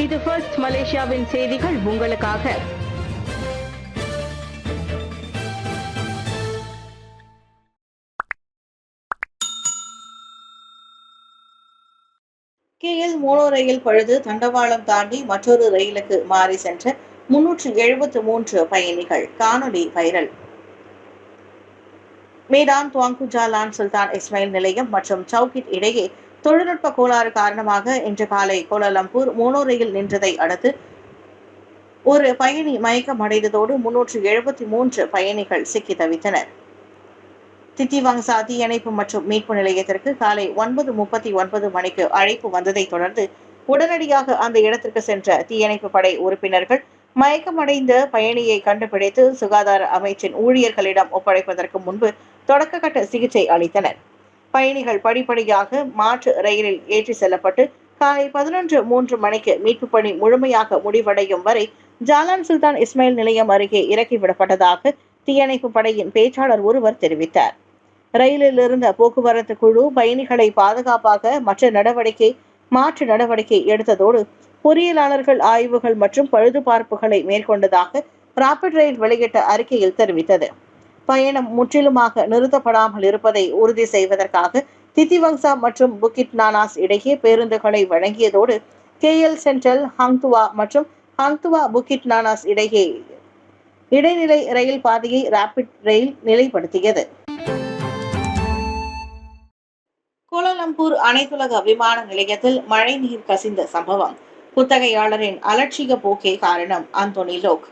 இது ஃபர்ஸ்ட் மலேசியாவின் செய்திகள் உங்களுக்காக. KL மோனோ ரயில் பழுது தண்டவாளம் தாண்டி மற்றொரு ரயிலுக்கு மாறி சென்ற 373 பயணிகள் காணொலி வைரல். மேடான் துவாங்கு ஜாலான் சுல்தான் இஸ்மாயில் நிலையம் மற்றும் சவுகிட் இடையே தொழில்நுட்ப கோளாறு காரணமாக இன்று காலை கோலாலம்பூர் மோனோ ரயில் நின்றதை அடுத்து ஒரு பயணி மயக்கம் அடைந்ததோடு 373 பயணிகள் சிக்கி தவித்தனர். தித்திவாங்சா தீயணைப்பு மற்றும் மீட்பு நிலையத்திற்கு காலை 9:39 மணிக்கு அழைப்பு வந்ததை தொடர்ந்து உடனடியாக அந்த இடத்திற்கு சென்ற தீயணைப்பு படை உறுப்பினர்கள் மயக்கமடைந்த பயணியை கண்டுபிடித்து சுகாதார அமைச்சின் ஊழியர்களிடம் ஒப்படைப்பதற்கு முன்பு தொடக்கக்கட்ட சிகிச்சை அளித்தனர். பயணிகள் படிப்படியாக மாற்று ரயிலில் ஏற்றி செல்லப்பட்டு காலை 11:03 மணிக்கு மீட்பு பணி முழுமையாக முடிவடையும் வரை ஜாலான் சுல்தான் இஸ்மாயில் நிலையம் அருகே இறக்கிவிடப்பட்டதாக தீயணைப்பு படையின் பேச்சாளர் ஒருவர் தெரிவித்தார். ரயிலில் இருந்த போக்குவரத்து குழு பயணிகளை பாதுகாப்பாக மாற்று நடவடிக்கை எடுத்ததோடு பொறியியலாளர்கள் ஆய்வுகள் மற்றும் பழுதுபார்ப்புகளை மேற்கொண்டதாக ராபிட் ரயில் வெளியிட்ட அறிக்கையில் தெரிவித்தது. பயணம் முற்றிலுமாக நிறுத்தப்படாமல் இருப்பதை உறுதி செய்வதற்காக தித்திவங்சா மற்றும் புக்கிட் நானாஸ் இடையே பேருந்துகளை வழங்கியதோடு KL சென்ட்ரல் ஹங்துவா மற்றும் ஹங்துவா புக்கிட் நானாஸ் இடையே இடைநிலை ரயில் பாதையை ராபிட் ரயில் நிலைப்படுத்தியது. கோலாலம்பூர் அனைத்துலக விமான நிலையத்தில் மழைநீர் கசிந்த சம்பவம். குத்தகையாளரின் அலட்சிய போக்கே காரணம். அந்தோனி லோக்.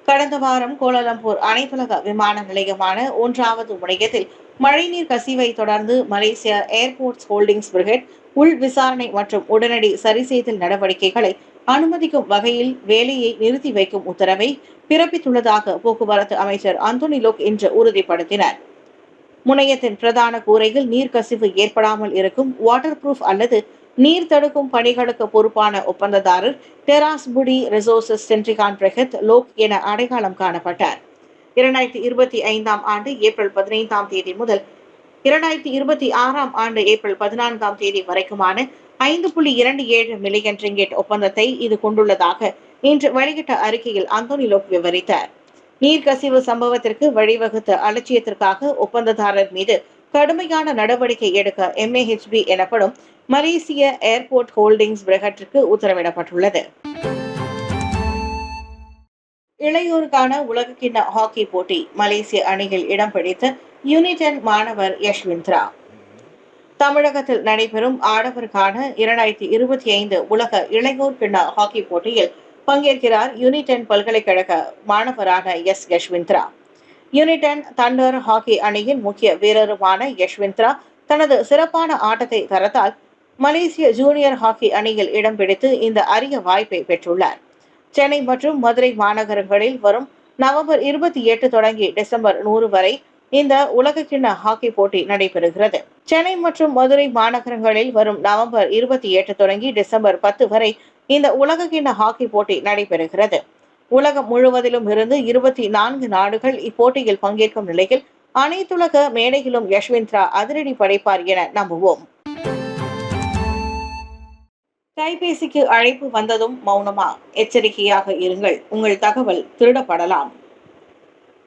கடந்த வாரம் கோலாலம்பூர் அனைத்துலக விமான நிலையமான 1வது முனையத்தில் மழைநீர் கசிவை தொடர்ந்து மலேசியா ஏர்போர்ட்ஸ் ஹோல்டிங்ஸ் பிரிகேட் உள் விசாரணை மற்றும் உடனடி சரிசெய்தல் நடவடிக்கைகளை அனுமதிக்கும் வகையில் வேலையை நிறுத்தி வைக்கும் உத்தரவை பிறப்பித்துள்ளதாக போக்குவரத்து அமைச்சர் அந்தோனி லோக் இன்று உறுதிப்படுத்தினார். முனையத்தின் பிரதான கூரையில் நீர்க்கசிவு ஏற்படாமல் இருக்கும் வாட்டர் ப்ரூஃப் அல்லது நீர் தடுக்கும் பணிகளுக்கு பொறுப்பான ஒப்பந்ததாரர் டெராஸ் புடி ரிசோர்சஸ் சென்ட்ரிகான் பிரகத் லோக் என அடையாளம் காணப்பட்டார். 2025ஆம் ஆண்டு ஏப்ரல் 15ஆம் தேதி முதல் 2026ஆம் ஆண்டு ஏப்ரல் 14ஆம் தேதி வரைக்குமான 5.27 மில்லியன் ரிங்கெட் ஒப்பந்தத்தை இது கொண்டுள்ளதாக இன்று வெளியிட்ட அறிக்கையில் அந்தோனி லோக் விவரித்தார். நீர்க்கசிவு சம்பவத்திற்கு வழிவகுத்த அலட்சியத்திற்காக ஒப்பந்ததாரர் மீது கடுமையான நடவடிக்கை எடுக்க MAHB எனப்படும் மலேசிய ஏர்போர்ட் ஹோல்டிங்ஸ் பிரிகேட்டிற்கு உத்தரவிடப்பட்டுள்ளது. இளையோருக்கான உலகக்கிண்ண ஹாக்கி போட்டி மலேசிய அணியில் இடம் பிடித்த யூனிடென் மாணவர் யஷ்விந்த்ரா. தமிழகத்தில் நடைபெறும் ஆடவருக்கான 2025 உலக இளையோர் கிண்ண ஹாக்கி போட்டியில் பங்கேற்கிறார் யூனிடென் பல்கலைக்கழக மாணவரான யஷ்விந்த்ரா. யூனிடென் தண்டர் ஹாக்கி அணியின் முக்கிய வீரருமான யஷ்விந்த்ரா தனது சிறப்பான ஆட்டத்தை தரத்தால் மலேசிய ஜூனியர் ஹாக்கி அணியில் இடம் பிடித்து இந்த அரிய வாய்ப்பை பெற்றுள்ளார். சென்னை மற்றும் மதுரை மாநகரங்களில் வரும் நவம்பர் 28 தொடங்கி டிசம்பர் 100 வரை இந்த உலகக்கிண்ண ஹாக்கி போட்டி நடைபெறுகிறது. சென்னை மற்றும் மதுரை மாநகரங்களில் வரும் நவம்பர் 28 தொடங்கி டிசம்பர் 10 வரை இந்த உலகக்கிண்ண ஹாக்கி போட்டி நடைபெறுகிறது. உலகம் முழுவதிலும் இருந்து 24 நாடுகள் இப்போட்டியில் பங்கேற்கும் நிலையில் அனைத்துலக மேடையிலும் யஷ்விந்த்ரா அதிரடி படைப்பார் என நம்புவோம். கைபேசிக்கு அழைப்பு வந்ததும் மௌனமா? எச்சரிக்கையாக இருங்கள், உங்கள் தகவல் திருடப்படலாம்.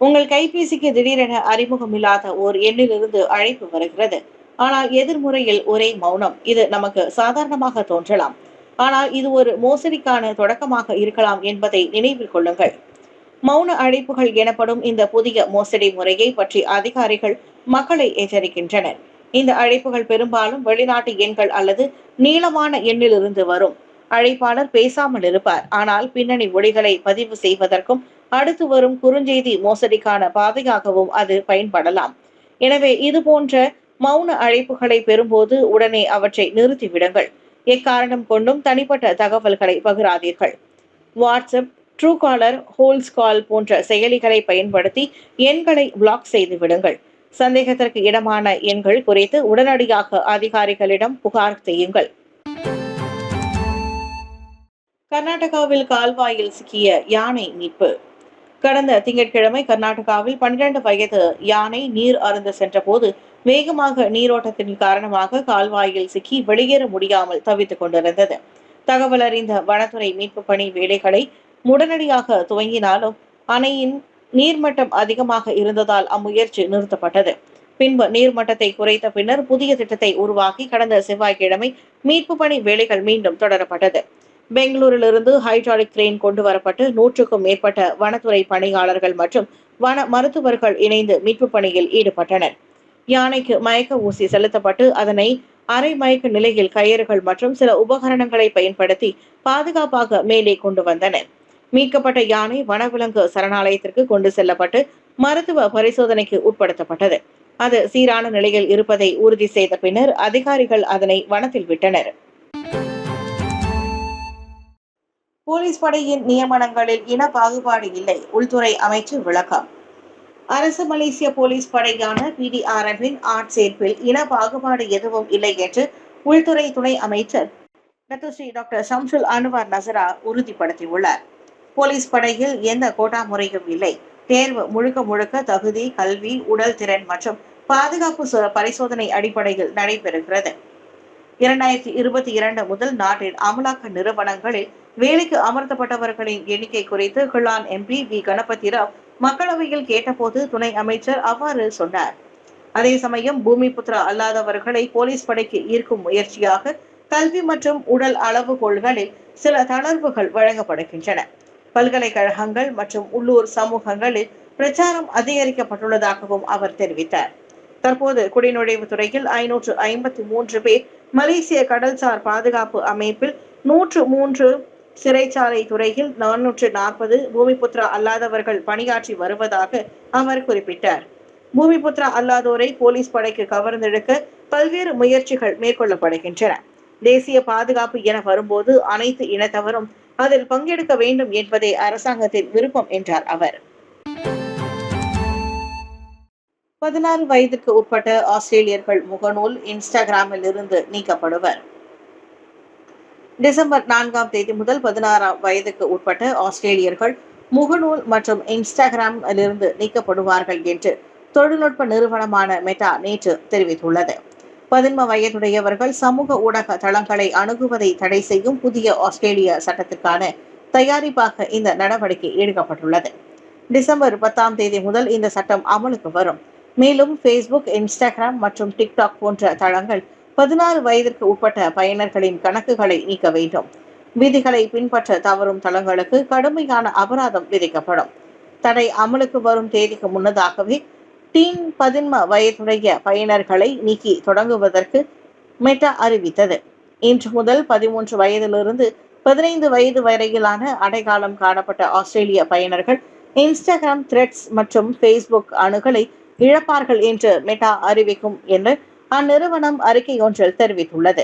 உங்கள் கைபேசிக்கு திடீரென அறிமுகமில்லாத ஓர் எண்ணிலிருந்து அழைப்பு வருகிறது. ஆனால் எதிர்முறையில் ஒரே மௌனம். இது நமக்கு சாதாரணமாக தோன்றலாம். ஆனால் இது ஒரு மோசடிக்கான தொடக்கமாக இருக்கலாம் என்பதை நினைவில் கொள்ளுங்கள். மௌன அழைப்புகள் எனப்படும் இந்த புதிய மோசடி முறையை பற்றி அதிகாரிகள் மக்களை எச்சரிக்கின்றனர். இந்த அழைப்புகள் பெரும்பாலும் வெளிநாட்டு எண்கள் அல்லது நீளமான எண்ணிலிருந்து வரும். அழைப்பாளர் பேசாமல் இருப்பார், ஆனால் பின்னணி ஒலிகளை பதிவு செய்வதற்கும் அடுத்து வரும் குறுஞ்செய்தி மோசடிக்கான பாதையாகவும் அது பயன்படலாம். எனவே இது போன்ற மௌன அழைப்புகளை பெறும்போது உடனே அவற்றை நிறுத்திவிடுங்கள். எக்காரணம் கொண்டும் தனிப்பட்ட தகவல்களை பகிராதீர்கள். வாட்ஸ்அப், ட்ரூ காலர், ஹோல்ஸ் கால் போன்ற செயலிகளை பயன்படுத்தி எண்களை பிளாக் செய்து விடுங்கள். சந்தேகத்திற்கு இடமான எண்கள் குறித்து உடனடியாக அதிகாரிகளிடம் புகார் செய்யுங்கள். கர்நாடகாவில் கால்வாயில் சிக்கிய யானை மீட்பு. கடந்த திங்கட்கிழமை கர்நாடகாவில் 12 வயது யானை நீர் அருந்த சென்ற போது வேகமாக நீரோட்டத்தின் காரணமாக கால்வாயில் சிக்கி வெளியேற முடியாமல் தவித்துக் கொண்டிருந்தது. தகவல் அறிந்த வனத்துறை மீட்பு பணி வேலைகளை உடனடியாக துவங்கினாலும் அணையின் நீர்மட்டம் அதிகமாக இருந்ததால் அம்முயற்சி நிறுத்தப்பட்டது. பின்பு நீர்மட்டத்தை குறைத்த பின்னர் புதிய திட்டத்தை உருவாக்கி கடந்த செவ்வாய்க்கிழமை மீட்பு பணி வேலைகள் மீண்டும் தொடரப்பட்டது. பெங்களூரிலிருந்து ஹைட்ராலிக் கிரேன் கொண்டு வரப்பட்டு 100க்கும் மேற்பட்ட வனத்துறை பணியாளர்கள் மற்றும் வன மருத்துவர்கள் இணைந்து மீட்பு பணியில் ஈடுபட்டனர். யானைக்கு மயக்க ஊசி செலுத்தப்பட்டு அதனை அரை மயக்க நிலையில் கயிறுகள் மற்றும் சில உபகரணங்களை பயன்படுத்தி பாதுகாப்பாக மேலே கொண்டு வந்தனர். மீட்கப்பட்ட யானை வனவிலங்கு சரணாலயத்திற்கு கொண்டு செல்லப்பட்டு மருத்துவ பரிசோதனைக்கு உட்படுத்தப்பட்டது. அது சீரான நிலையில் இருப்பதை உறுதி செய்த பின்னர் அதிகாரிகள் அதனை வனத்தில் விட்டனர். போலீஸ் படையின் நியமனங்களில் இன பாகுபாடு இல்லை, உள்துறை அமைச்சர் விளக்கம். அரசு மலேசிய போலீஸ் படையான PDRF-இன் ஆட்சேர்ப்பில் இன பாகுபாடு எதுவும் இல்லை என்று உள்துறை துணை அமைச்சர் டாக்டர் ஷம்சுல் அன்வார் நசரா உறுதிப்படுத்தியுள்ளார். போலீஸ் படையில் எந்த கோட்டா முறையும் இல்லை. தேர்வு முழுக்க முழுக்க தகுதி, கல்வி, உடல் திறன் மற்றும் பாதுகாப்பு பரிசோதனை அடிப்படையில் நடைபெறுகிறது. 2022 முதல் நாட்டின் அமலாக்க நிறுவனங்களில் வேலைக்கு அமர்த்தப்பட்டவர்களின் எண்ணிக்கை குறித்து கிளான் MP V கணபதி ராவ் மக்களவையில் கேட்டபோது துணை அமைச்சர் அவ்வாறு சொன்னார். அதே சமயம் பூமிபுத்ரா அல்லாதவர்களை போலீஸ் படைக்கு ஈர்க்கும் முயற்சியாக கல்வி மற்றும் உடல் அளவுகோல்களில் சில தளர்வுகள் வழங்கப்படுகின்றன. பல்கலைக்கழகங்கள் மற்றும் உள்ளூர் சமூகங்களில் பிரச்சாரம் அதிகரிக்கப்பட்டுள்ளதாகவும் அவர் தெரிவித்தார். தற்போது குடிநுழைவு துறையில் 553 பேர், மலேசிய கடல்சார் பாதுகாப்பு அமைப்பில் 103, சிறைச்சாலை துறையில் 440 பூமிபுத்ரா அல்லாதவர்கள் பணியாற்றி வருவதாக அவர் குறிப்பிட்டார். பூமிபுத்ரா அல்லாதோரை போலீஸ் படைக்கு கவர்ந்தெடுக்க பல்வேறு முயற்சிகள் மேற்கொள்ளப்படுகின்றன. தேசிய பாதுகாப்பு என வரும்போது அனைத்து இனத்தவரும் அதில் பங்கெடுக்க வேண்டும் என்பதே அரசாங்கத்தின் விருப்பம் என்றார் அவர். 16 வயதுக்கு உட்பட்ட ஆஸ்திரேலியர்கள் முகநூல், இன்ஸ்டாகிராமில் இருந்து நீக்கப்படுவர். டிசம்பர் 4ஆம் தேதி முதல் 16 வயதுக்கு உட்பட்ட ஆஸ்திரேலியர்கள் முகநூல் மற்றும் இன்ஸ்டாகிராமிலிருந்து நீக்கப்படுவார்கள் என்று தொழில்நுட்ப நிறுவனமான மெட்டா நேற்று தெரிவித்துள்ளது. 15 வயதுடையவர்கள் சமூக ஊடக தளங்களை அணுகுவதை தடை செய்யும் புதிய ஆஸ்திரேலிய சட்டத்திற்கான தயாரிப்பாக இந்த நடவடிக்கை எடுக்கப்பட்டுள்ளது. டிசம்பர் 10ஆம் தேதி முதல் இந்த சட்டம் அமலுக்கு வரும். மேலும் ஃபேஸ்புக், இன்ஸ்டாகிராம் மற்றும் டிக்டாக் போன்ற தளங்கள் 16 வயதிற்கு உட்பட்ட பயனர்களின் கணக்குகளை நீக்க வேண்டும். விதிகளை பின்பற்ற தவறும் தளங்களுக்கு கடுமையான அபராதம் விதிக்கப்படும். தடை அமலுக்கு வரும் தேதிக்கு முன்னதாகவே 15 வயதுடைய பயனர்களை நீக்கி தொடங்குவதற்கு மெட்டா அறிவித்தது. இன்று முதல் 13 வயதிலிருந்து 15 வயது வரையிலான அடையாளம் காணப்பட்ட ஆஸ்திரேலிய பயனர்கள் இன்ஸ்டாகிராம், த்ரெட்ஸ் மற்றும் ஃபேஸ்புக் அணுகலை இழப்பார்கள் என்று மெட்டா அறிவிக்கும் என்று அந்நிறுவனம் அறிக்கை ஒன்றில் தெரிவித்துள்ளது.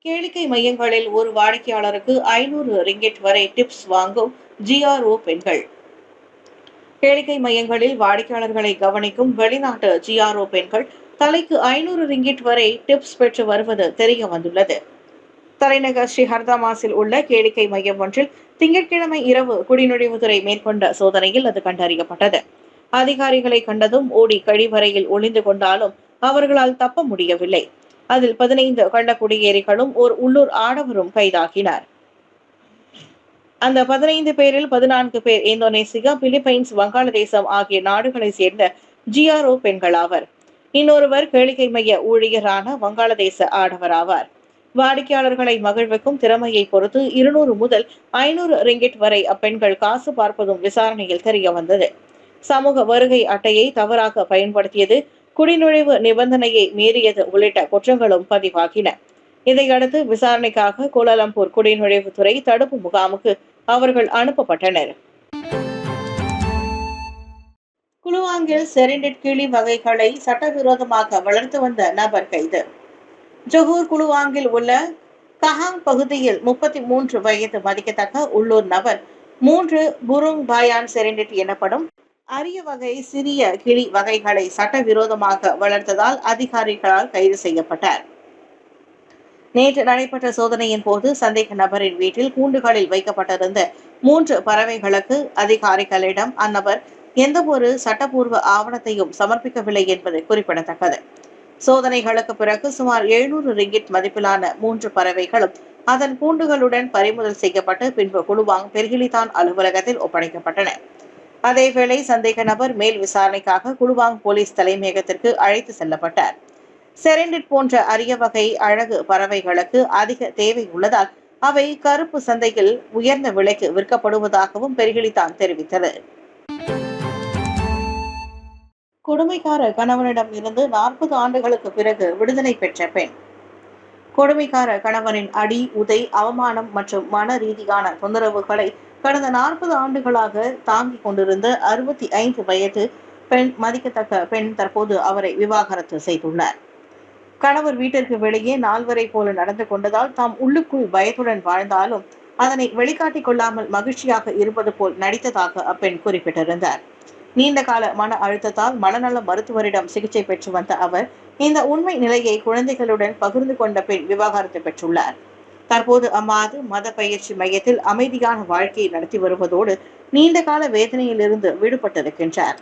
கேளிக்கை மையங்களில் ஒரு வாடிக்கையாளருக்கு 500 ரிங்கெட் வரை டிப்ஸ் வாங்கும் GRO பெண்கள். கேளிக்கை மையங்களில் வாடிக்கையாளர்களை கவனிக்கும் வெளிநாட்டு GRO பெண்கள் தலைக்கு 500 ரிங்கிட் வரை டிப்ஸ் பெற்று வருவது தெரிய வந்துள்ளது. தலைநகர் ஸ்ரீ ஹர்தாமாஸில் உள்ள கேளிக்கை மையம் ஒன்றில் திங்கட்கிழமை இரவு குடிநுழைவுத்துறை மேற்கொண்ட சோதனையில் அது கண்டறியப்பட்டது. அதிகாரிகளை கண்டதும் ஓடி கழிவறையில் ஒளிந்து கொண்டாலும் அவர்களால் தப்ப முடியவில்லை. அதில் 15 கள்ளக்குடியேறிகளும் ஓர் உள்ளூர் ஆடவரும் கைதாகினார். அந்த 15 பேரில் 14 பேர் இந்தோனேசியா, பிலிப்பைன்ஸ், வங்காளதேசம் ஆகிய நாடுகளை சேர்ந்த GRO பெண்கள் ஆவர். இன்னொருவர் கேளிக்கை மைய ஊழியரான வங்காளதேச ஆடவர் ஆவார். வாடிக்கையாளர்களை மகிழ்விக்கும் திறமையை பொறுத்து 200 முதல் 500 ரிங்கிட் வரை அப்பெண்கள் காசு பார்ப்பதும் விசாரணையில் தெரிய வந்தது. சமூக வருகை அட்டையை தவறாக பயன்படுத்தியது, குடிநுழைவு நிபந்தனையை மீறியது உள்ளிட்ட குற்றங்களும் பதிவாகின. இதையடுத்து விசாரணைக்காக கோலாலம்பூர் குடிநுழைவுத்துறை தடுப்பு முகாமுக்கு அவர்கள் அனுப்பப்பட்டனர். குலுவாங்கில் செரிண்டட் கிளி வகைகளை சட்டவிரோதமாக வளர்த்து வந்த நபர் கைது. ஜொஹூர் குலுவாங்கில் உள்ள கஹாங் பகுதியில் 33 வயது மதிக்கத்தக்க உள்ளூர் நபர் 3 புருங் பாயான் செரிண்டட் எனப்படும் அரிய வகை சிறிய கிளி வகைகளை சட்டவிரோதமாக வளர்த்ததால் அதிகாரிகளால் கைது செய்யப்பட்டார். நேற்று நடைபெற்ற சோதனையின் போது சந்தேக நபரின் வீட்டில் கூண்டுகளில் வைக்கப்பட்டிருந்த 3 பறவைகளுக்கு அதிகாரிகளிடம் அந்நபர் எந்த ஒரு சட்டப்பூர்வ ஆவணத்தையும் சமர்ப்பிக்கவில்லை என்பது குறிப்பிடத்தக்கது. சோதனைகளுக்கு பிறகு சுமார் 700 ரிங்கிட் மதிப்பிலான 3 பறவைகளும் அதன் கூண்டுகளுடன் பறிமுதல் செய்யப்பட்டு பின்பு குலுவாங் பெர்கிலிதான் அலுவலகத்தில் ஒப்படைக்கப்பட்டன. அதேவேளை சந்தேக நபர் மேல் விசாரணைக்காக குலுவாங் போலீஸ் தலைமையகத்திற்கு அழைத்து செல்லப்பட்டார். செரண்டிட் போன்ற அரிய வகை அழகு பறவைகளுக்கு அதிக தேவை உள்ளதால் அவை கருப்பு சந்தையில் உயர்ந்த விலைக்கு விற்கப்படுவதாகவும் பெர்கிலிதான் தெரிவித்தது. கொடுமைக்கார கணவனிடம் இருந்து 40 ஆண்டுகளுக்கு பிறகு விடுதலை பெற்ற பெண். கொடுமைக்கார கணவனின் அடி, உதை, அவமானம் மற்றும் மன ரீதியான தொந்தரவுகளை கடந்த 40 ஆண்டுகளாக தாங்கிக் கொண்டிருந்த 65 வயது பெண் மதிக்கத்தக்க பெண் தற்போது அவரை விவாகரத்து செய்துள்ளார். கணவர் வீட்டிற்கு வெளியே 4வரை போல நடந்து கொண்டதால் தாம் உள்ளுக்குள் பயத்துடன் வாழ்ந்தாலும் அதனை வெளிக்காட்டிக் கொள்ளாமல் மகிழ்ச்சியாக இருப்பது போல் நடித்ததாக அப்பெண் குறிப்பிட்டிருந்தார். நீண்ட கால மன அழுத்தத்தால் மனநல மருத்துவரிடம் சிகிச்சை பெற்று வந்த அவர் இந்த உண்மை நிலையை குழந்தைகளுடன் பகிர்ந்து கொண்ட பின் விவாகரத்து பெற்றுள்ளார். தற்போது அம்மாது மத பயிற்சி மையத்தில் அமைதியான வாழ்க்கையை நடத்தி வருவதோடு நீண்ட கால வேதனையிலிருந்து விடுபட்டிருக்கின்றார்.